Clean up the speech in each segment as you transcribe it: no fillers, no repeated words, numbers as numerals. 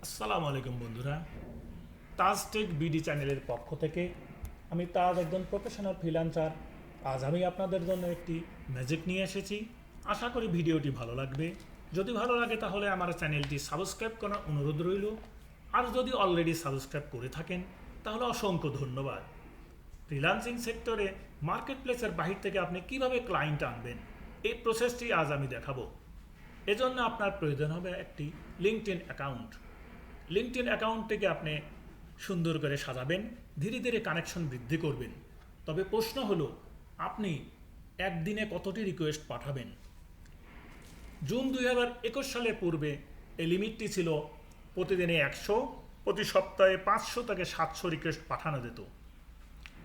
আসসালামু আলাইকুম বন্ধুরা। তাজ টেক বিডি চ্যানেলের পক্ষ থেকে আমি তাজ, একজন প্রফেশনাল ফ্রিল্যান্সার। আজ আমি আপনাদের জন্য একটি ম্যাজিক নিয়ে এসেছি। আশা করি ভিডিওটি ভালো লাগবে। যদি ভালো লাগে তাহলে আমার চ্যানেলটি সাবস্ক্রাইব করার অনুরোধ রইল। আর যদি অলরেডি সাবস্ক্রাইব করে থাকেন তাহলে অসংখ্য ধন্যবাদ। ফ্রিল্যান্সিং সেক্টরে মার্কেট প্লেসের বাহির থেকে আপনি কিভাবে ক্লায়েন্ট আনবেন, এই প্রসেসটি আজ আমি দেখাবো। এজন্য আপনার প্রয়োজন হবে একটি লিঙ্কডইন অ্যাকাউন্ট। লিঙ্কডইন অ্যাকাউন্টটিকে আপনি সুন্দর করে সাজাবেন, ধীরে ধীরে কানেকশন বৃদ্ধি করবেন। তবে প্রশ্ন হলো, আপনি একদিনে কতটি রিকোয়েস্ট পাঠাবেন? জুন 2021 সালের পূর্বে এই লিমিটটি ছিল প্রতিদিনে 100, প্রতি সপ্তাহে 500 থেকে 700 রিকোয়েস্ট পাঠানো যেত।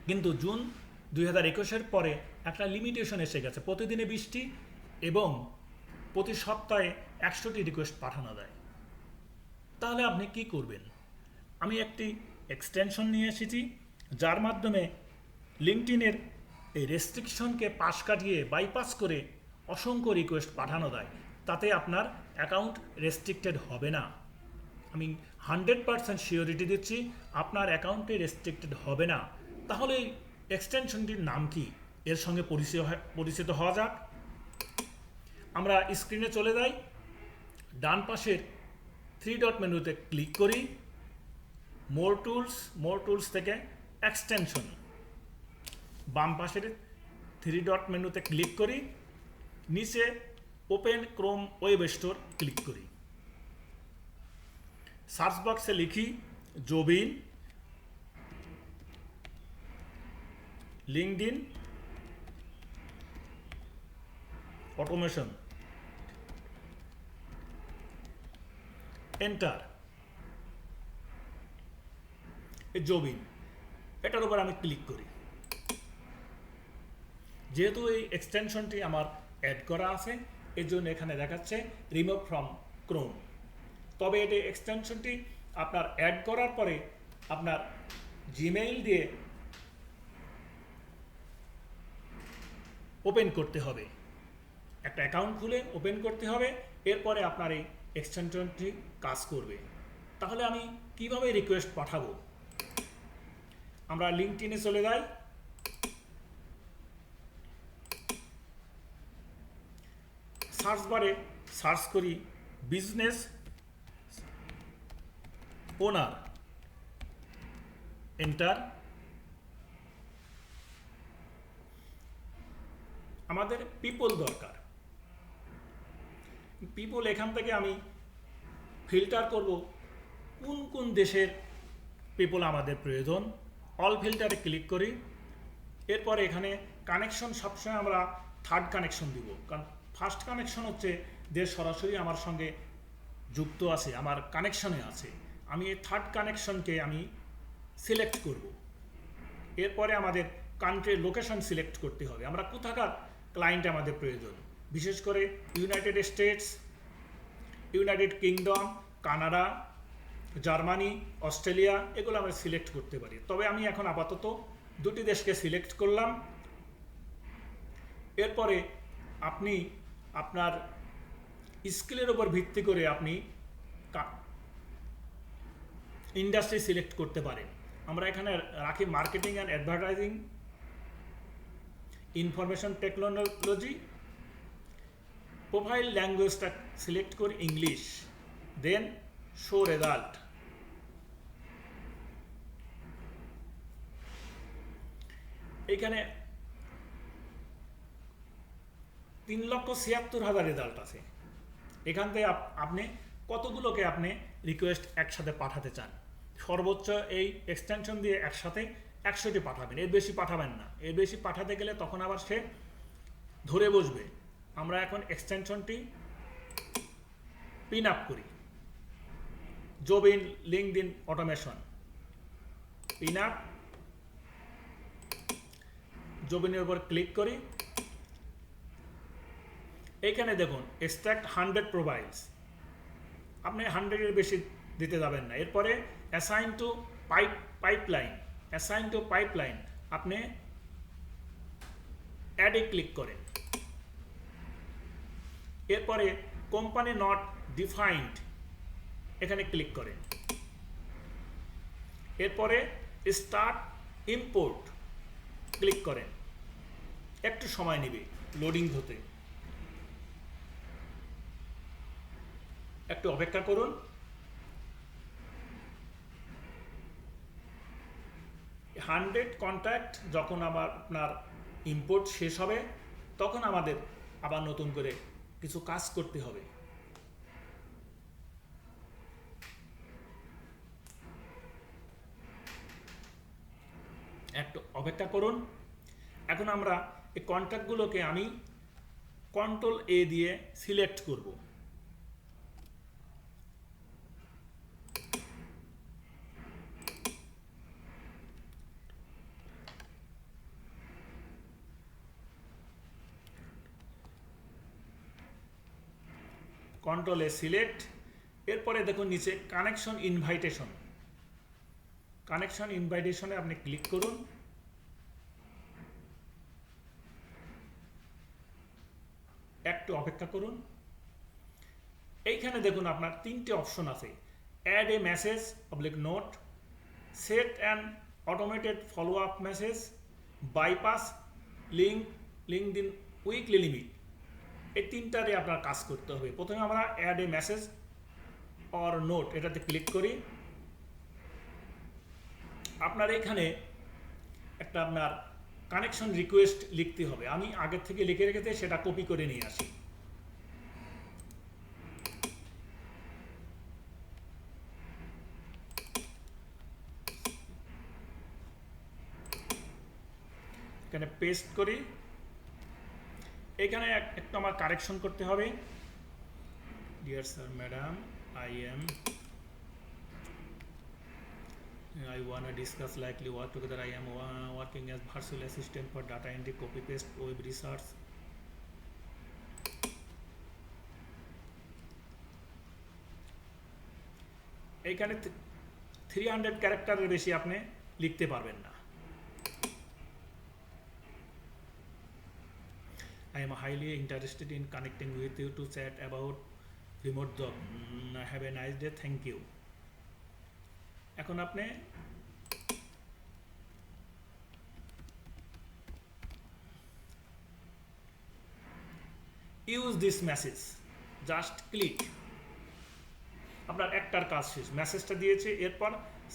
কিন্তু জুন 2021-এর পরে একটা লিমিটেশন এসে গেছে, প্রতিদিনে 20টি এবং প্রতি সপ্তাহে 100টি রিকোয়েস্ট পাঠানো যায়। তাহলে আপনি কি করবেন? আমি একটি এক্সটেনশন নিয়ে এসেছি, যার মাধ্যমে লিঙ্কডইনের এই রেস্ট্রিকশনকে পাশ কাটিয়ে বাইপাস করে অসংখ্য রিকোয়েস্ট পাঠানো যায়। তাতে আপনার অ্যাকাউন্ট রেস্ট্রিক্টেড হবে না। আমি 100% শিওরিটি দিচ্ছি, আপনার অ্যাকাউন্টে রেস্ট্রিক্টেড হবে না। তাহলে এই এক্সটেনশনটির নাম কি, এর সঙ্গে পরিচিত হওয়া যাক। আমরা স্ক্রিনে চলে যাই, ডান পাশের 3 ডট মেনুতে ক্লিক করি, মোর টুলস থেকে এক্সটেনশন, বাম পাশের 3 ডট মেনুতে ক্লিক করি, নিচে open Chrome web store click করি। সার্চ বক্সে লিখি জবিন লিঙ্কডইন অটোমেশন, এন্টার। এই জবিন, এটার উপর আমি ক্লিক করি। যেহেতু এই এক্সটেনশনটি আমার অ্যাড করা আছে, এর জন্য এখানে দেখাচ্ছে রিমুভ ফ্রম ক্রোম। তবে এটি এক্সটেনশনটি আপনার অ্যাড করার পরে আপনার জিমেইল দিয়ে ওপেন করতে হবে, একটা অ্যাকাউন্ট খুলে ওপেন করতে হবে। এরপরে আপনার এই এক্সটেনশনটি কাজ করবে। তাহলে আমি কিভাবে রিকোয়েস্ট পাঠাবো? আমরা লিঙ্কডইনে চলে যাই, সার্চ বারে সার্চ করি বিজনেস ওনার, এন্টার। আমাদের পিপল দরকার। পিপল, এখান থেকে আমি ফিল্টার করব কোন কোন দেশের পিপল আমাদের প্রয়োজন। অল ফিল্টারে ক্লিক করি। এরপরে এখানে কানেকশন সবসময় আমরা থার্ড কানেকশন দিব, কারণ ফার্স্ট কানেকশন হচ্ছে যে সরাসরি আমার সঙ্গে যুক্ত আছে, আমার কানেকশনে আছে। আমি এই থার্ড কানেকশনকে আমি সিলেক্ট করব। এরপরে আমাদের কান্ট্রির লোকেশন সিলেক্ট করতে হবে, আমরা কোথাকার ক্লায়েন্ট আমাদের প্রয়োজন। বিশেষ করে United states, United kingdom, Canada, Germany, Australia, এগুলো আমরা সিলেক্ট করতে পারি। তবে আমি এখন আপাতত দুটি দেশকে সিলেক্ট করলাম। এরপরে আপনি আপনার স্কিলের উপর ভিত্তি করে আপনি ইন্ডাস্ট্রি সিলেক্ট করতে পারেন। আমরা এখানে রাখি marketing and advertising, information technology. Profile ল্যাঙ্গুয়েজটা সিলেক্ট করি ইংলিশ, দেন শো রেজাল্ট। এইখানে 3,76,000 রেজাল্ট আছে। এখান থেকে আপনি কতগুলোকে আপনি রিকোয়েস্ট একসাথে পাঠাতে চান। সর্বোচ্চ এই এক্সটেনশন দিয়ে একসাথে 100টি পাঠাবেন, এর বেশি পাঠাবেন না। এর বেশি পাঠাতে গেলে তখন আবার সে ধরে বসবে। আমরা এখন এক্সটেনশনটি পিন আপ করি, জবিন লিঙ্কডইন অটোমেশন, পিন আপ। জবিনের উপর ক্লিক করি। এইখানে দেখুন এক্সট্রাক্ট 100 প্রোফাইলস, আপনি 100-এর বেশি দিতে যাবেন না। এরপরে assign to pipeline, assign to pipeline আপনি অ্যাডে ক্লিক করেন। এরপরে কোম্পানি নট ডিফাইন্ড, এখানে ক্লিক করেন। এরপরে স্টার্ট ইম্পোর্ট ক্লিক করেন। একটু সময় নেবে লোডিং হতে, একটু অপেক্ষা করুন। 100 কন্ট্যাক্ট যখন আপনার ইম্পোর্ট শেষ হবে তখন আমাদের আবার নতুন করে কিছু কাজ করতে হবে। একটু অপেক্ষা করুন। এখন আমরা এই কন্ট্যাক্টগুলোকে আমি কন্ট্রোল এ দিয়ে সিলেক্ট করব। Control A select. এরপরে দেখুন নিচে কানেকশন ইনভাইটেশন, কানেকশন ইনভাইটেশনে আপনি ক্লিক করুন। একটু অপেক্ষা করুন। এইখানে দেখুন আপনার 3টে অপশন আছে, add a message public note, set an automated follow up message, bypass LinkedIn weekly limit. এই 3টারে আপনার কাজ করতে হবে। প্রথমে আমরা add a message or note এটাতে ক্লিক করি। আপনার এখানে একটা আপনার কানেকশন রিকোয়েস্ট লিখতে হবে। আমি আগের থেকে লিখে রেখেছি, সেটা কপি করে নিয়ে আসি। এখানে পেস্ট করি। এখানে একটু আমার কারেকশন করতে হবে। Dear sir madam, I wanna discuss likely work together. I am working as virtual assistant for data entry, copy paste, web research. এইখানে 300 ক্যারেক্টারের বেশি আপনি লিখতে পারবেন না। I am highly interested in connecting with you to chat about remote job. Have a nice day. Thank you. এখন আপনি use this message, just click. আপনার একটার কাজ শেষ, মেসেজটা দিয়েছে। এরপর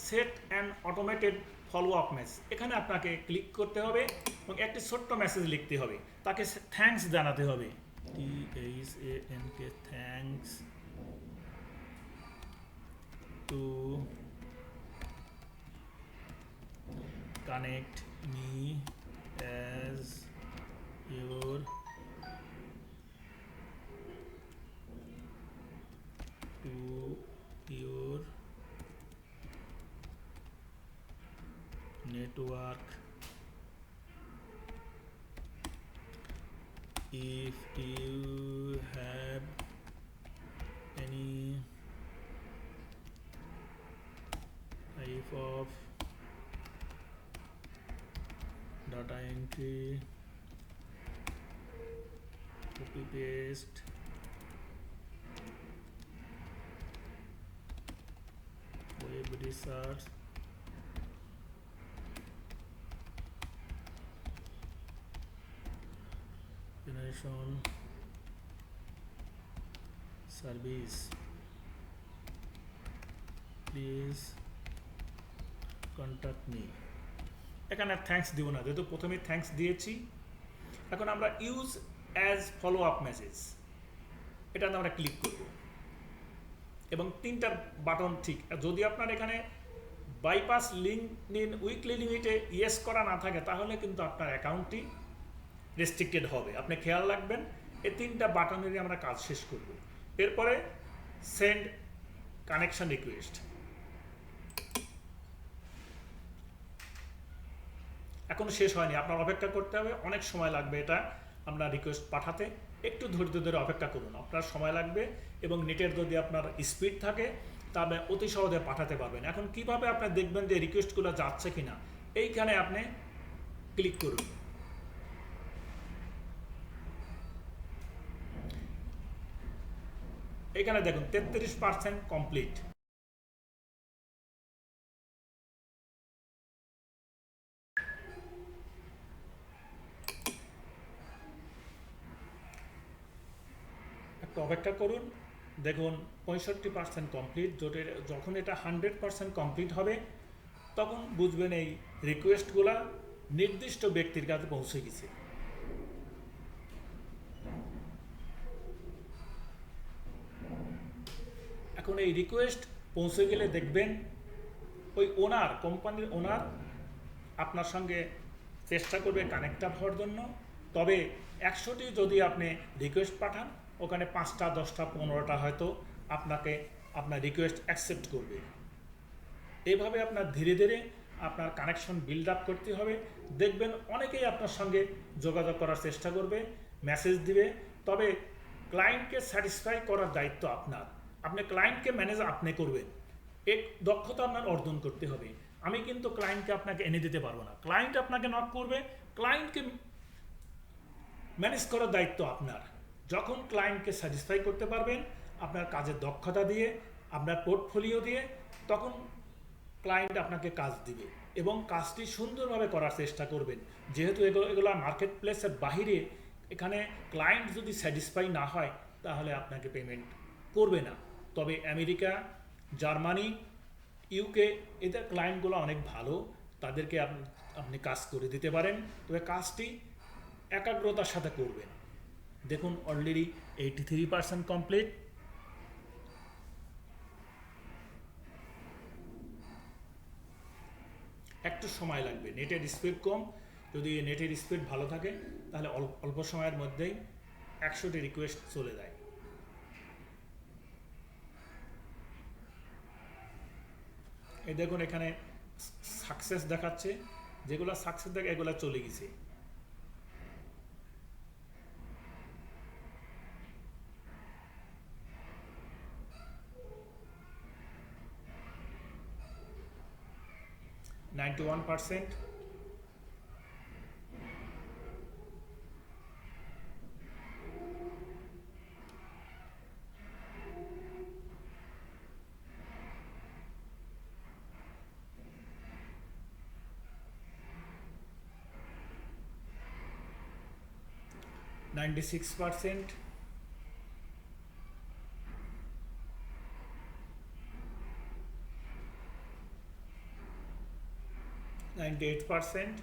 set an automated follow up message, এখানে আপনাকে ক্লিক করতে হবে এবং একটি ছোট্ট মেসেজ লিখতে হবে। তাকে থ্যাঙ্কস জানাতে হবে, THANK, thanks to connect me as your to your network. If you have any type of data entry, copy paste, web research, generation service, please contact me. এখানে থ্যাঙ্কস দিব না, যেহেতু প্রথমে থ্যাঙ্কস দিয়েছি। এখন আমরা use as follow up message, এটাতে আমরা ক্লিক করব এবং 3টার বাটন ঠিক। যদি আপনার এখানে বাইপাস লিঙ্কড উইকলি লিমিটে ইয়েস করা না থাকে তাহলে কিন্তু আপনার অ্যাকাউন্টটি রেস্ট্রিক্টেড হবে। আপনি খেয়াল রাখবেন, এই 3টা বাটনেরই আমরা কাজ শেষ করব। এরপরে সেন্ড কানেকশন রিকোয়েস্ট। এখনো শেষ হয়নি, আপনার অপেক্ষা করতে হবে, অনেক সময় লাগবে এটা আপনার রিকোয়েস্ট পাঠাতে। একটু ধৈর্য ধরে অপেক্ষা করুন, আপনার সময় লাগবে এবং নেটের যদি আপনার স্পিড থাকে তাহলে অতি সহজে পাঠাতে পারবেন। এখন কিভাবে আপনি দেখবেন যে রিকোয়েস্টগুলো যাচ্ছে কিনা, এইখানে আপনি ক্লিক করুন। এখানে দেখুন 33% কমপ্লিট। একটু অপেক্ষা করুন, দেখুন 65% কমপ্লিট। যখন এটা 100% কমপ্লিট হবে তখন বুঝবেন এই রিকোয়েস্টগুলা নির্দিষ্ট ব্যক্তির কাছে পৌঁছে গেছে। এখন এই রিকোয়েস্ট পৌঁছে গেলে দেখবেন ওই ওনার, কোম্পানির ওনার আপনার সঙ্গে চেষ্টা করবে কানেক্ট আপ হওয়ার জন্য। তবে 100টি যদি আপনি রিকোয়েস্ট পাঠান, ওখানে 5টা 10টা 15টা হয়তো আপনার রিকোয়েস্ট অ্যাকসেপ্ট করবে। এইভাবে আপনার ধীরে ধীরে আপনার কানেকশন বিল্ড আপ করতে হবে। দেখবেন অনেকেই আপনার সঙ্গে যোগাযোগ করার চেষ্টা করবে, মেসেজ দিবে। তবে ক্লায়েন্টকে স্যাটিসফাই করার দায়িত্ব আপনার। আপনি ক্লায়েন্টকে ম্যানেজ আপনি করবেন, এক দক্ষতা আপনার অর্জন করতে হবে। আমি কিন্তু ক্লায়েন্টকে আপনাকে এনে দিতে পারবো না, ক্লায়েন্ট আপনাকে নক করবে। ক্লায়েন্টকে ম্যানেজ করার দায়িত্ব আপনার। যখন ক্লায়েন্টকে স্যাটিসফাই করতে পারবেন আপনার কাজের দক্ষতা দিয়ে, আপনার পোর্টফোলিও দিয়ে, তখন ক্লায়েন্ট আপনাকে কাজ দিবে এবং কাজটি সুন্দরভাবে করার চেষ্টা করবেন। যেহেতু এগুলো মার্কেট প্লেসের বাহিরে, এখানে ক্লায়েন্ট যদি স্যাটিসফাই না হয় তাহলে আপনাকে পেমেন্ট করবে না। তবে আমেরিকা, জার্মানি, ইউকে, এদের ক্লায়েন্টগুলো অনেক ভালো, তাদেরকে আপনি কাজ করে দিতে পারেন। তবে কাজটি একাগ্রতার সাথে করবেন। দেখুন অলরেডি 83% কমপ্লিট। একটু সময় লাগবে, নেটের স্পিড কম। যদি নেটের স্পিড ভালো থাকে তাহলে অল্প সময়ের মধ্যেই 100টি রিকোয়েস্ট চলে যায়। এই দেখুন এখানে সাকসেস দেখাচ্ছে, যেগুলো সাকসেস দেখে এগুলো চলে গেছে। $91, 96%, 98%,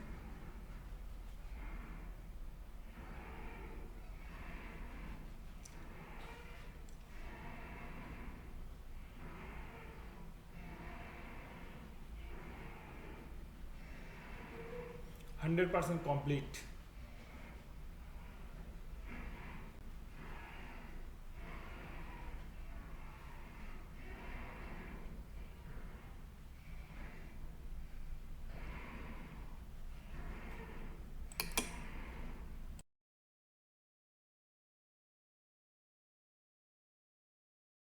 100% কমপ্লিট।